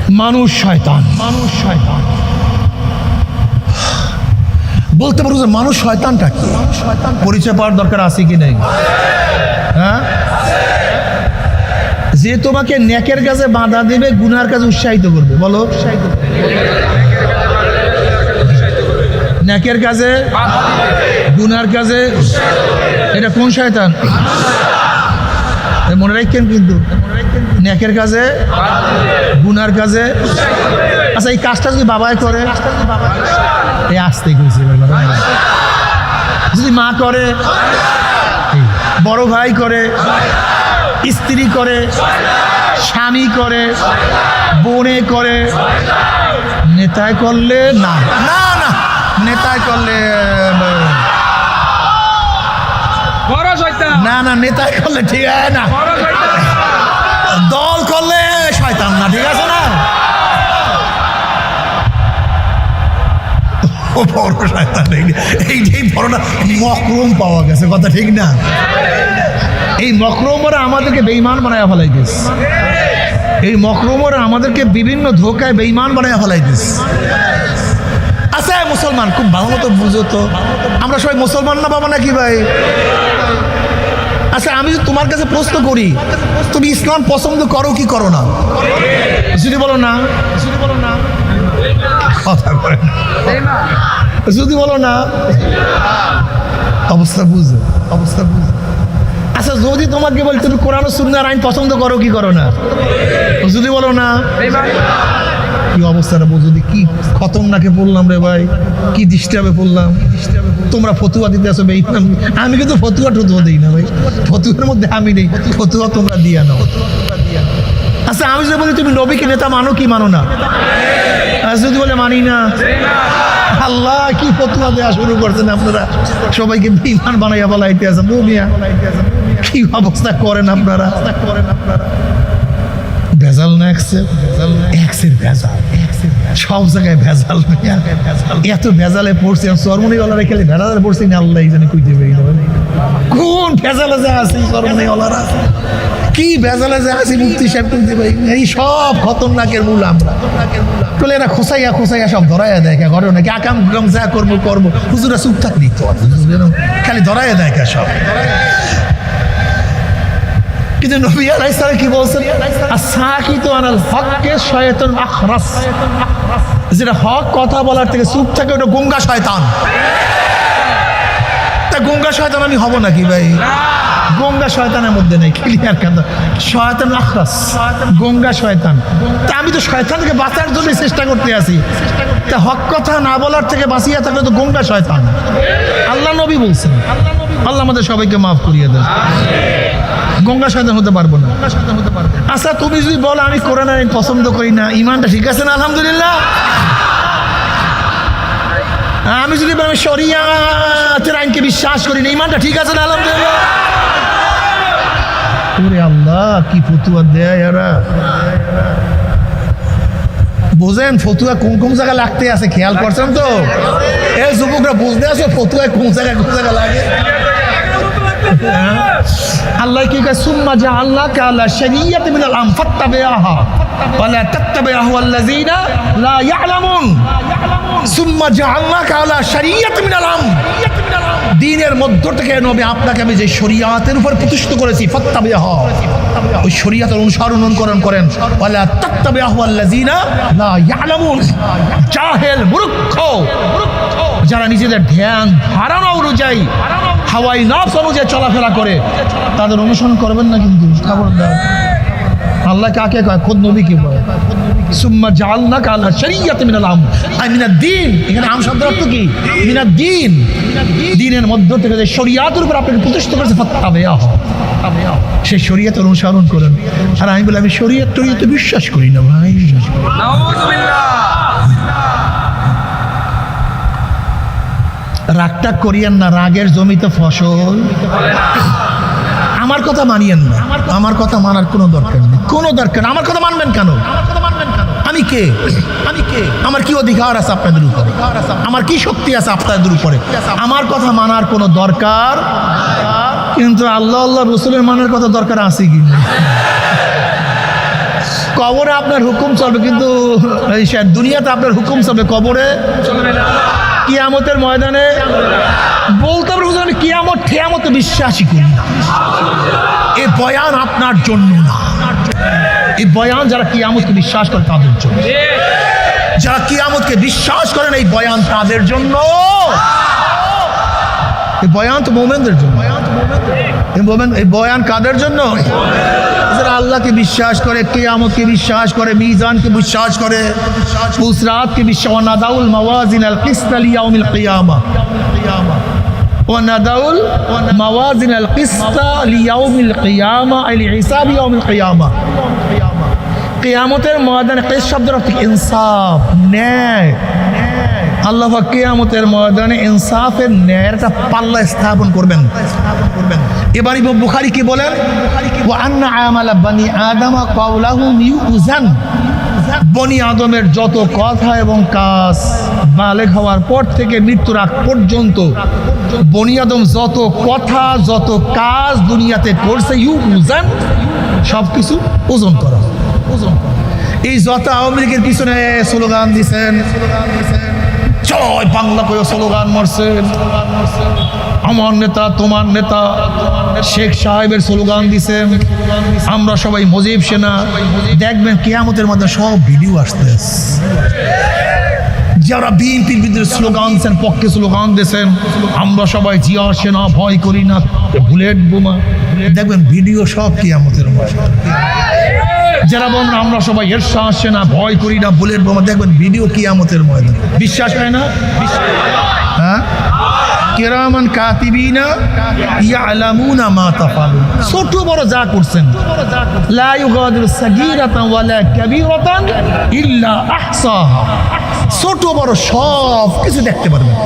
মানুষ শয়তান, মানুষ শয়তান। বলতে পারো যে মানুষ শয়তানটা কি? পরিচয় পাওয়ার দরকার আছে কি নেই? হ্যাঁ, যে তোমাকে নেকের কাজে বাধা দেবে, গুনার কাজে উৎসাহিত করবে। বলো, নেকের কাজে গুনার কাজে, এটা কোন শয়তান? মনে রাখেন কিন্তু, নেকের কাজে গুনার কাজে। আচ্ছা, এই কাজটা যদি বাবাই করে, এই আসতে গেছে, যদি মা করে, বড় ভাই করে, স্ত্রী করে, স্বামী করে, বোনে করে, নেতায় করলে না, না না, নেতায় করলে না, না নেতায় করলে ঠিক আছে না, দল করলে শয়তান না, ঠিক আছে না? বড় শয়তান, এই বড়টা মকরম পাওয়া গেছে, কথা ঠিক না? এই মকরমরা আমাদেরকে বেঈমান বানায় ফেলাইতেছে, এই মকরমরা আমাদেরকে বিভিন্ন ধোকায় বেঈমান বানায় ফেলাইতেছে। আচ্ছা মুসলমান, খুব ভালো মতো বুঝো তো, আমরা সবাই মুসলমান না বাবা নাকি ভাই? আচ্ছা, আমি যদি তোমার কাছে প্রশ্ন করি, তুমি ইসলাম পছন্দ করো কি করো না? যদি বলো না, যদি বলো না, কথা বলে না, যদি বলো না, অবস্থা বুঝো, অবস্থা বুঝো। আচ্ছা, যদি তোমাকে বলি তুমি কোরআন ও সুন্নাহর আইন পছন্দ করো কি করো না? যদি বলো না, কি অবস্থাটা বুঝো, কি খতরনাকে পড়লাম রে ভাই, কি ডিস্টার্বে পড়লাম। তোমরা ফতুয়া দিতে আসো ভাই, আমি কিন্তু ফতুয়া টতুয়া দিই না ভাই, ফতুয়ার মধ্যে আমি নেই, ফতুয়া তোমরা দিয়া নাও। আচ্ছা, আমি যদি বলি তুমি নবীকে নেতা মানো কি মানো না? যদি বলে মানি না, আল্লাহ কি ফতুয়া দেওয়া শুরু করছেন আপনারা, সবাইকে বেঈমান বানাইয়া বলাইতে আছেন। কি অবস্থা করেন আপনারা, ভেজাল না, এক্সের ভেজাল, সব জায়গায় ভেজাল, এত ভেজালে পড়ছি। চরমনিওয়ালারা খেলে ভেজালে পড়ছি না, আল্লাহ জানে কই দেবে কোন ভেজালে যা আছে চরমনিওয়ালারা, কি ভেজালে যা আছে মুফতি সাহেব কই দেবে। এই সব খতরনাকের মূল আমরা, বলে এরা খোসাইয়া খোসাইয়া সব ধরাইয়া দেয়, ঘরে নাকি আকাম কুকাম যা করবো করবো, হুজুরা চুপ থাকলি তো, খালি ধরাইয়া দেয় সব। কিন্তু নবী আলাইহিস সালাম কি বলছেন? আস-সাকিতু আনাল হককে শয়তান আখরাস, যেটা হক কথা বলার থেকে চুপ থাকে ওটা গুঙ্গা শয়তান। তা গুঙ্গা শয়তান আমি হব নাকি ভাই? গঙ্গা শয়তানের মধ্যে নেই, ক্লিয়ার কথা। শয়তান আখরাস, গঙ্গা শয়তান। তা আমি তো শয়তান থেকে বাঁচার জন্য চেষ্টা করতে আছি, তা হক কথা না বলার থেকে বাঁচিয়ে থাকলে তো গঙ্গা শয়তান। আল্লাহ নবী বলছেন, আল্লাহ আমাদের সবাইকে মাফ করিয়ে দেন। গঙ্গা শয়তান হতে পারবো না। আচ্ছা, তুমি যদি বলো আমি কোরআন আইন পছন্দ করি না, ইমানটা ঠিক আছে না? আলহামদুলিল্লাহ। আমি যদি বলি শরিয়াতের আইনকে বিশ্বাস করি না, ইমানটা ঠিক আছে না? আলহামদুলিল্লাহ। ওরে আল্লাহ, কি ফতুয়া দেয় এরা, বোঝেন ফতুয়া কোন কোন জায়গায় লাগতে আছে, খেয়াল করছেন তো? এই যুবকরা বুঝতে আসো ফতুয়ায় কোন জায়গায় লাগে। আল্লাহ কি কয়, সুম্মা জাআলনাকা আলা শারিয়াতিন মিনাল আমর ফাত্তাবি'হা ওয়া লা তাত্তাবি'হু আল্লাযীনা লা ইয়ালামুন। সুম্মা জাআলনাকা আলা শারিয়াতিন মিনাল আমর, দ্বীনের মধ্য থেকে নবী আপনাকে আমি যে শরিয়াতের উপর প্রতিষ্ঠিত করেছি, ফাত্তাবি'হা, ওই শরিয়াতের অনুসরণ করেন। ওয়া লা তাত্তাবি'হু আল্লাযীনা লা ইয়ালামুন, জাহেল মূর্খ যারা নিজেদের ধ্যান ধারণা অনুযায়ী হাওয়াই নফস অনুযায়ী চলাফেরা করে, তাদের অনুসরণ করবেন না কিন্তু, খবরদার। আল্লাহ কাকে কয়? খোদ নবীকে বলে। সুম্মা জাআলনাকা আলা শারিয়াতিন মিনাল আমর, আই মিনাদ দ্বীন। এখানে আম শব্দের অর্থ কি? মিনাদ দ্বীন, দ্বীনের মধ্য থেকে যে শরিয়াতের উপর আপনাকে প্রতিষ্ঠিত করেছে, ফাত্তাবি'হু, সেই শরিয়াতের অনুসরণ করেন। আর আমি বলি আমি শরিয়তে বিশ্বাস করি না ভাই। নাউযুবিল্লাহ। রাগটা করিয়েন না, রাগের জমিতে ফসল। আমার কথা মানিয়েন না, আমার কথা মানার কোনো দরকার নেই, কোনো দরকার। আমার কথা মানবেন কেন? আমি কে? আমার কি অধিকার আছে আপনাদের উপরে? আমার কি শক্তি আছে আপনাদের উপরে? আমার কথা মানার কোনো দরকার, কিন্তু আল্লাহ আল্লাহ রসুলের মানার কথা দরকার আছে কি? কবরে আপনার হুকুম চলবে, কিন্তু এই দুনিয়াতে আপনার হুকুম চলবে, কবরে কিয়ামতের ময়দানে বলতে পারবো আমি কিয়ামত ঠিয়ামতে বিশ্বাসই করি না। এই বয়ান আপনার জন্য না, এই বয়ান যারা কিয়ামতকে বিশ্বাস করে তাদের জন্য। যারা কিয়ামতকে বিশ্বাস করেন এই বয়ান তাদের জন্য। এই বয়ান তো মোমেনদের জন্য। এই বয়ান কাদের জন্য? যারা আল্লাহকে বিশ্বাস করে, কিয়ামতকে বিশ্বাস করে, মিজানকে বিশ্বাস করে, পুসরাতকে বিশ্বাস, নাদাউল মাওয়াজিন আল কিসত লিয়াউমিল কিয়ামা, ওয়ানাদাউল মাওয়াজিন আল কিসত লিয়াউমিল কিয়ামা আই লিহিসাব ইয়াউমিল কিয়ামা। কিয়ামতের ময়দানে কিস শব্দের অর্থ ইনসাফ, ন্যায়। আল্লাহ পাক কিয়ামতের ময়দানে ইনসাফের ন্যায়ের একটা পাল্লা স্থাপন করবেন। এবার ইমাম বুখারী কি বলেন? ওয়া আন্না আমালা বানি আদম কাওলাহুম ইউজান। বনি আদমের যত কথা এবং কাজ বালেগ হওয়ার পর থেকে মৃত্যুর আগ পর্যন্ত বনি আদম যত কথা যত কাজ দুনিয়াতে করছে ইউজান, সব কিছু ওজন করা। এই যত আওয়ামী লীগের পিছনে স্লোগান দিছেন, জয় বাংলা করে স্লোগান মারছেন, আমার নেতা তোমার নেতা, শেখ সাহেবের স্লোগান দিছেন, আমরা সবাই মুজিব সেনা, দেখবেন কিয়ামতের মধ্যে সব ভিডিও আসতেছে। যারা বিএনপির বিরুদ্ধে স্লোগান দিচ্ছেন, পক্ষে স্লোগান দিয়েছেন, আমরা সবাই জিয়া সেনা, ভয় করি না, বুলেট বোমা, দেখবেন ভিডিও সব কিয়ামতের মধ্যে। যারা বলেন আমরা সবাই এরশাদ সেনা, ভয় করি না, বুলেট বোমা, দেখবেন ভিডিও কিয়ামতের ময়দানে। বিশ্বাস হয় না? হ্যাঁ, কিরামান কাতিবিনা ইয়ালামুনা মা তাফআলুন। ছোট বড় যা করছেন, লা ইউগাদিরু সাগীরাতান ওয়ালা কাবীরাতান ইল্লা আহসাহা। ছোট বড় সব কিছু দেখতে পারবেন।